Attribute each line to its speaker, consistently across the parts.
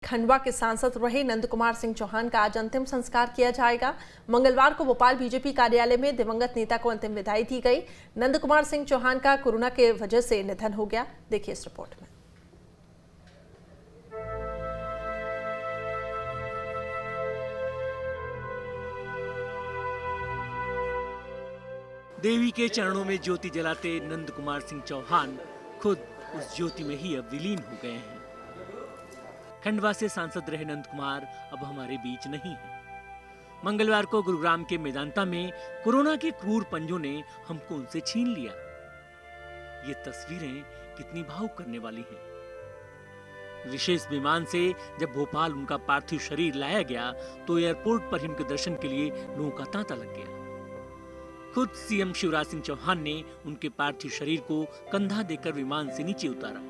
Speaker 1: खंडवा के सांसद रहे नंद कुमार सिंह चौहान का आज अंतिम संस्कार किया जाएगा। मंगलवार को भोपाल बीजेपी कार्यालय में दिवंगत नेता को अंतिम विदाई दी गई। नंद कुमार सिंह चौहान का कोरोना के वजह से निधन हो गया। देखिए इस रिपोर्ट में।
Speaker 2: देवी के चरणों में ज्योति जलाते नंद कुमार सिंह चौहान खुद उस ज्योति में ही अब विलीन हो गए हैं। खंडवा से सांसद रहे नंद कुमार अब हमारे बीच नहीं है। मंगलवार को गुरुग्राम के मेदांता में कोरोना के क्रूर पंजों ने हमको उनसे छीन लिया। ये तस्वीरें कितनी भावुक करने वाली हैं। विशेष विमान से जब भोपाल उनका पार्थिव शरीर लाया गया तो एयरपोर्ट पर ही उनके दर्शन के लिए लोगों का तांता लग गया। खुद सीएम शिवराज सिंह चौहान ने उनके पार्थिव शरीर को कंधा देकर विमान से नीचे उतारा।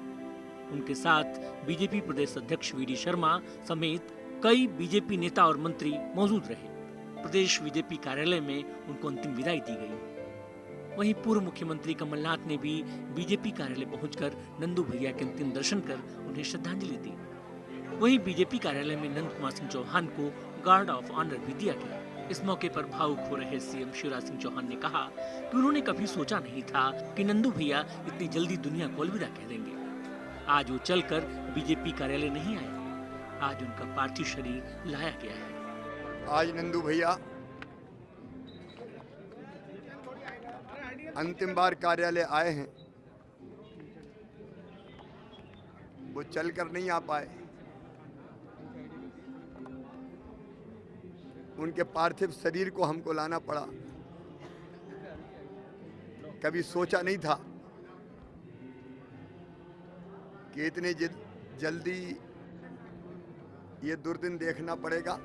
Speaker 2: उनके साथ बीजेपी प्रदेश अध्यक्ष वी डी शर्मा समेत कई बीजेपी नेता और मंत्री मौजूद रहे। प्रदेश बीजेपी कार्यालय में उनको अंतिम विदाई दी गई। वहीं पूर्व मुख्यमंत्री कमलनाथ ने भी बीजेपी कार्यालय पहुंचकर नंदू भैया के अंतिम दर्शन कर उन्हें श्रद्धांजलि दी। वहीं बीजेपी कार्यालय में नंद कुमार सिंह चौहान को गार्ड ऑफ ऑनर भी दिया गया। इस मौके पर भावुक हो रहे सीएम शिवराज सिंह चौहान ने कहा कि उन्होंने कभी सोचा नहीं था कि नंदू भैया इतनी जल्दी दुनिया को अलविदा कह देंगे। आज वो चलकर बीजेपी कार्यालय नहीं आए, आज उनका पार्थिव शरीर लाया गया है।
Speaker 3: आज नंदू भैया अंतिम बार कार्यालय आए हैं। वो चलकर नहीं आ पाए। उनके पार्थिव शरीर को हमको लाना पड़ा। कभी सोचा नहीं था कि इतने जल्दी ये दुर्दिन देखना पड़ेगा।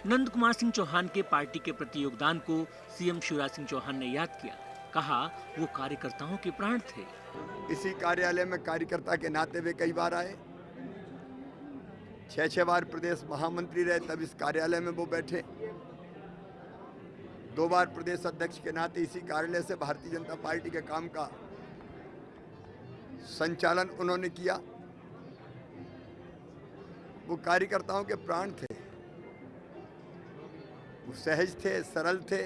Speaker 2: नंद कुमार सिंह चौहान के पार्टी के प्रति योगदान को सीएम शिवराज सिंह चौहान ने याद किया। कहा वो कार्यकर्ताओं के प्राण थे।
Speaker 3: इसी कार्यालय में कार्यकर्ता के नाते वे कई बार आए। 6 बार प्रदेश महामंत्री रहे, तब इस कार्यालय में वो बैठे। 2 बार प्रदेश अध्यक्ष के नाते इसी कार्यालय से भारतीय जनता पार्टी के काम का संचालन उन्होंने किया। वो कार्यकर्ताओं के प्राण थे। वो सहज थे, सरल थे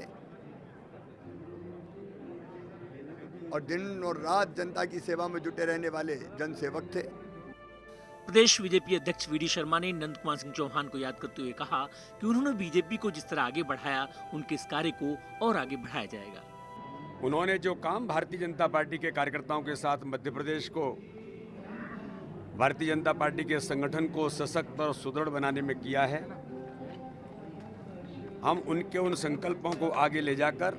Speaker 3: और दिन और रात जनता की सेवा में जुटे रहने वाले जनसेवक थे।
Speaker 2: प्रदेश बीजेपी अध्यक्ष वी डी शर्मा ने नंद कुमार सिंह चौहान को याद करते हुए कहा कि उन्होंने बीजेपी को जिस तरह आगे बढ़ाया, उनके इस कार्य को और आगे बढ़ाया जाएगा।
Speaker 4: उन्होंने जो काम भारतीय जनता पार्टी के कार्यकर्ताओं के साथ मध्य प्रदेश को, भारतीय जनता पार्टी के संगठन को सशक्त और सुदृढ़ बनाने में किया है, हम उनके उन संकल्पों को आगे ले जाकर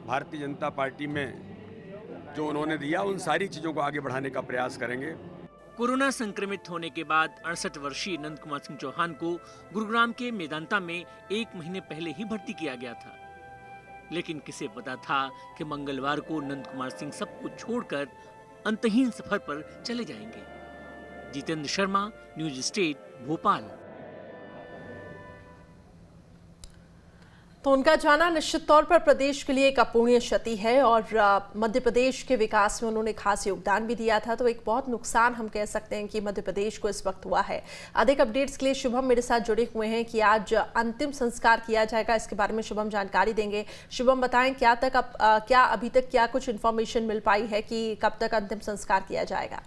Speaker 4: भारतीय जनता पार्टी में जो उन्होंने दिया, उन सारी चीज़ों को आगे बढ़ाने का प्रयास करेंगे।
Speaker 2: कोरोना संक्रमित होने के बाद 68 वर्षीय नंद कुमार सिंह चौहान को गुरुग्राम के मेदांता में 1 महीने पहले ही भर्ती किया गया था। लेकिन किसे पता था कि मंगलवार को नंद कुमार सिंह सब कुछ छोड़कर अंतहीन सफर पर चले जाएंगे। Jitendra Sharma, news state, Bhopal.
Speaker 1: तो उनका जाना निश्चित तौर पर प्रदेश के लिए एक अपूरणीय क्षति है और मध्य प्रदेश के विकास में उन्होंने खास योगदान भी दिया था। तो एक बहुत नुकसान हम कह सकते हैं कि मध्य प्रदेश को इस वक्त हुआ है। अधिक अपडेट्स के लिए शुभम मेरे साथ जुड़े हुए हैं कि आज अंतिम संस्कार किया जाएगा, इसके बारे में शुभम जानकारी देंगे। शुभम बताएं क्या अभी तक क्या कुछ इन्फॉर्मेशन मिल पाई है कि कब तक अंतिम संस्कार किया जाएगा?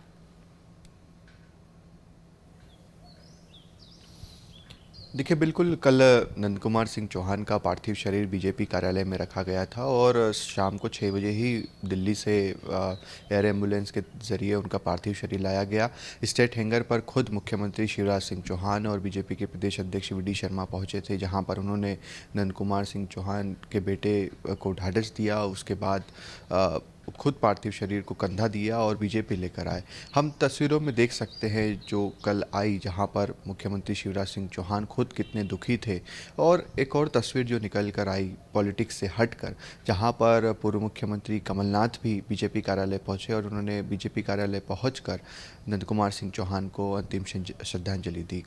Speaker 5: देखिए, बिल्कुल कल नंद कुमार सिंह चौहान का पार्थिव शरीर बीजेपी कार्यालय में रखा गया था और शाम को 6 बजे ही दिल्ली से एयर एम्बुलेंस के ज़रिए उनका पार्थिव शरीर लाया गया। स्टेट हैंगर पर खुद मुख्यमंत्री शिवराज सिंह चौहान और बीजेपी के प्रदेश अध्यक्ष वी डी शर्मा पहुंचे थे, जहां पर उन्होंने नंद कुमार सिंह चौहान के बेटे को ढाढ़स दिया। उसके बाद खुद पार्थिव शरीर को कंधा दिया और बीजेपी लेकर आए। हम तस्वीरों में देख सकते हैं जो कल आई, जहां पर मुख्यमंत्री शिवराज सिंह चौहान खुद कितने दुखी थे। और एक और तस्वीर जो निकल कर आई पॉलिटिक्स से हटकर, जहां पर पूर्व मुख्यमंत्री कमलनाथ भी बीजेपी कार्यालय पहुंचे और उन्होंने बीजेपी कार्यालय पहुंचकर नंद कुमार सिंह चौहान को अंतिम श्रद्धांजलि दी।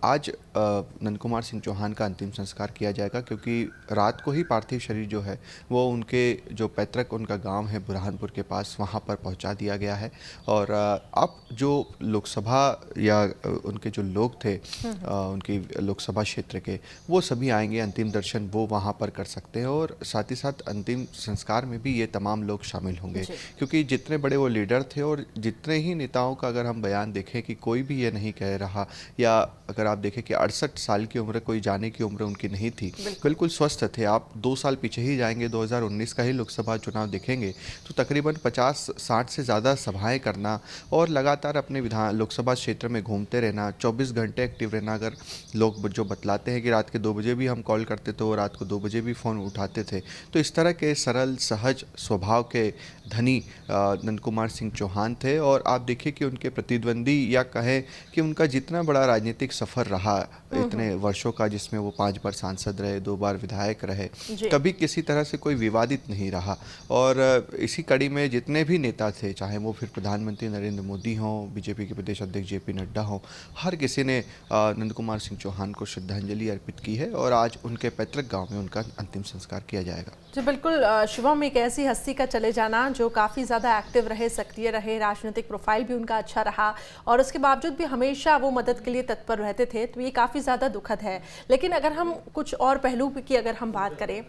Speaker 5: आज नंद कुमार सिंह चौहान का अंतिम संस्कार किया जाएगा, क्योंकि रात को ही पार्थिव शरीर जो है वो उनके जो पैतृक उनका गाँव है बुरहानपुर के पास, वहाँ पर पहुँचा दिया गया है। और अब जो लोकसभा या उनके जो लोग थे उनकी लोकसभा क्षेत्र के, वो सभी आएंगे, अंतिम दर्शन वो वहाँ पर कर सकते हैं और साथ ही साथ अंतिम संस्कार में भी ये तमाम लोग शामिल होंगे। क्योंकि जितने बड़े वो लीडर थे और जितने ही नेताओं का अगर हम बयान देखें कि कोई भी ये नहीं कह रहा, या अगर आप देखें कि 68 साल की उम्र, कोई जाने की उम्र उनकी नहीं थी, बिल्कुल स्वस्थ थे। आप 2 साल पीछे ही जाएंगे, 2019 का ही लोकसभा चुनाव देखेंगे तो तकरीबन 50-60 से ज़्यादा सभाएं करना और लगातार अपने लोकसभा क्षेत्र में घूमते रहना, 24 घंटे एक्टिव रहना। अगर लोग जो बतलाते हैं कि रात के 2 बजे भी हम कॉल करते थे और रात को 2 बजे भी फ़ोन उठाते थे, तो इस तरह के सरल सहज स्वभाव के धनी नंद कुमार सिंह चौहान थे। और आप देखिए कि उनके प्रतिद्वंदी, या कहें कि उनका जितना बड़ा राजनीतिक सफ़र रहा इतने वर्षों का, जिसमें वो 5 बार सांसद रहे, 2 बार विधायक रहे, कभी किसी तरह से कोई विवादित नहीं रहा। और इसी कड़ी में जितने भी नेता थे, चाहे वो फिर प्रधानमंत्री नरेंद्र मोदी हों, बीजेपी के प्रदेश अध्यक्ष जेपी नड्डा हों, हर किसी ने नंद कुमार सिंह चौहान को श्रद्धांजलि अर्पित की है और आज उनके पैतृक गाँव में उनका अंतिम संस्कार किया जाएगा।
Speaker 1: जी बिल्कुल शुभम, एक ऐसी हस्ती का चले जाना जो काफ़ी ज़्यादा एक्टिव रहे, सक्रिय रहे, राजनीतिक प्रोफाइल भी उनका अच्छा रहा और उसके बावजूद भी हमेशा वो मदद के लिए तत्पर रहते थे, तो ये काफ़ी ज़्यादा दुखद है। लेकिन अगर हम कुछ और पहलू की अगर हम बात करें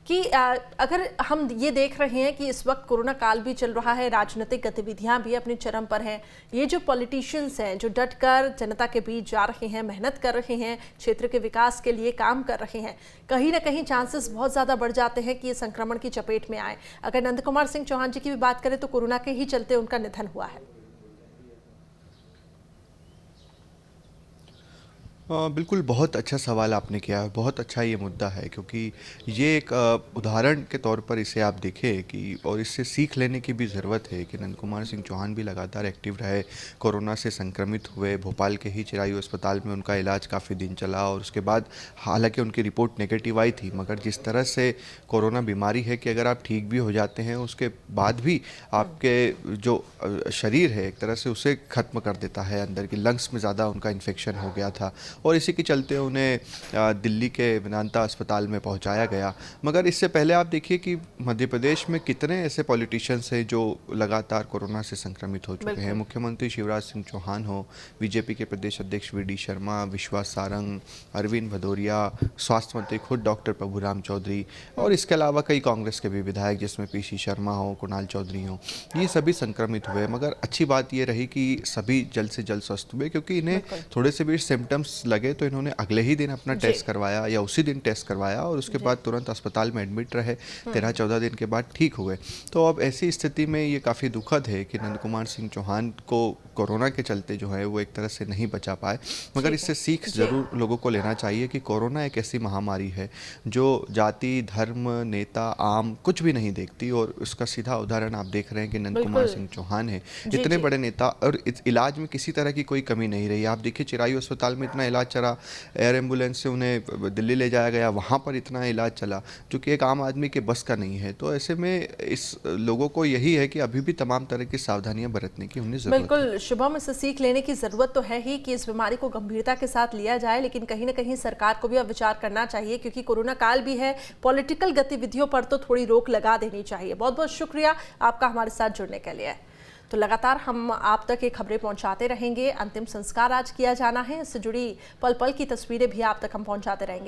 Speaker 1: कि अगर हम ये देख रहे हैं कि इस वक्त कोरोना काल भी चल रहा है, राजनीतिक गतिविधियां भी अपने चरम पर हैं, ये जो पॉलिटिशियंस हैं जो डटकर जनता के बीच जा रहे हैं, मेहनत कर रहे हैं, क्षेत्र के विकास के लिए काम कर रहे हैं, कहीं ना कहीं चांसेस बहुत ज़्यादा बढ़ जाते हैं कि ये संक्रमण की चपेट में आए। अगर नंद कुमार सिंह चौहान जी की भी बात करें तो कोरोना के ही चलते उनका निधन हुआ है।
Speaker 5: बिल्कुल, बहुत अच्छा सवाल आपने किया है, बहुत अच्छा ये मुद्दा है, क्योंकि ये एक उदाहरण के तौर पर इसे आप देखें कि, और इससे सीख लेने की भी ज़रूरत है कि नंद कुमार सिंह चौहान भी लगातार एक्टिव रहे, कोरोना से संक्रमित हुए, भोपाल के ही चिरायु अस्पताल में उनका इलाज काफ़ी दिन चला और उसके बाद हालांकि उनकी रिपोर्ट नेगेटिव आई थी, मगर जिस तरह से कोरोना बीमारी है कि अगर आप ठीक भी हो जाते हैं उसके बाद भी आपके जो शरीर है एक तरह से उसे ख़त्म कर देता है, अंदर की लंग्स में ज़्यादा उनका इन्फेक्शन हो गया था और इसी के चलते उन्हें दिल्ली के वेदांता अस्पताल में पहुंचाया गया। मगर इससे पहले आप देखिए कि मध्य प्रदेश में कितने ऐसे पॉलिटिशियंस हैं जो लगातार कोरोना से संक्रमित हो चुके हैं। मुख्यमंत्री शिवराज सिंह चौहान हो, बीजेपी के प्रदेश अध्यक्ष वी डी शर्मा, विश्वास सारंग, अरविंद भदौरिया, स्वास्थ्य मंत्री खुद डॉक्टर प्रभुराम चौधरी और इसके अलावा कई कांग्रेस के भी विधायक जिसमें पीसी शर्मा हो, कुणाल चौधरी हो, ये सभी संक्रमित हुए। मगर अच्छी बात ये रही कि सभी जल्द से जल्द स्वस्थ हुए, क्योंकि इन्हें थोड़े से भी सिम्टम्स लगे तो इन्होंने अगले ही दिन अपना टेस्ट करवाया या उसी दिन टेस्ट करवाया और उसके बाद तुरंत अस्पताल में एडमिट रहे, 13-14 दिन के बाद ठीक हुए। तो अब ऐसी स्थिति में ये काफ़ी दुखद है कि नंद कुमार सिंह चौहान को कोरोना के चलते जो है वो एक तरह से नहीं बचा पाए। मगर इससे सीख ज़रूर लोगों को लेना चाहिए कि कोरोना एक ऐसी महामारी है जो जाति, धर्म, नेता, आम कुछ भी नहीं देखती और उसका सीधा उदाहरण आप देख रहे हैं कि नंद कुमार सिंह चौहान है, इतने बड़े नेता और इलाज में किसी तरह की कोई कमी नहीं रही। आप देखिए चिरायु अस्पताल में इतना इलाज चला, एयर एम्बुलेंस से उन्हें दिल्ली ले जाया गया, वहाँ पर इतना इलाज चला जो कि एक आम आदमी के बस का नहीं है। तो ऐसे में इस लोगों को यही है कि अभी भी तमाम तरह की सावधानियां बरतने की उन्हें जरूरत है।
Speaker 1: बिल्कुल शुभम, इससे सीख लेने की जरूरत तो है ही कि इस बीमारी को गंभीरता के साथ लिया जाए, लेकिन कहीं ना कहीं सरकार को भी अब विचार करना चाहिए क्योंकि कोरोना काल भी है, पॉलिटिकल गतिविधियों पर तो थोड़ी रोक लगा देनी चाहिए। बहुत बहुत शुक्रिया आपका हमारे साथ जुड़ने के लिए। तो लगातार हम आप तक ये खबरें पहुंचाते रहेंगे। अंतिम संस्कार आज किया जाना है, इससे जुड़ी पल पल की तस्वीरें भी आप तक हम पहुंचाते रहेंगे।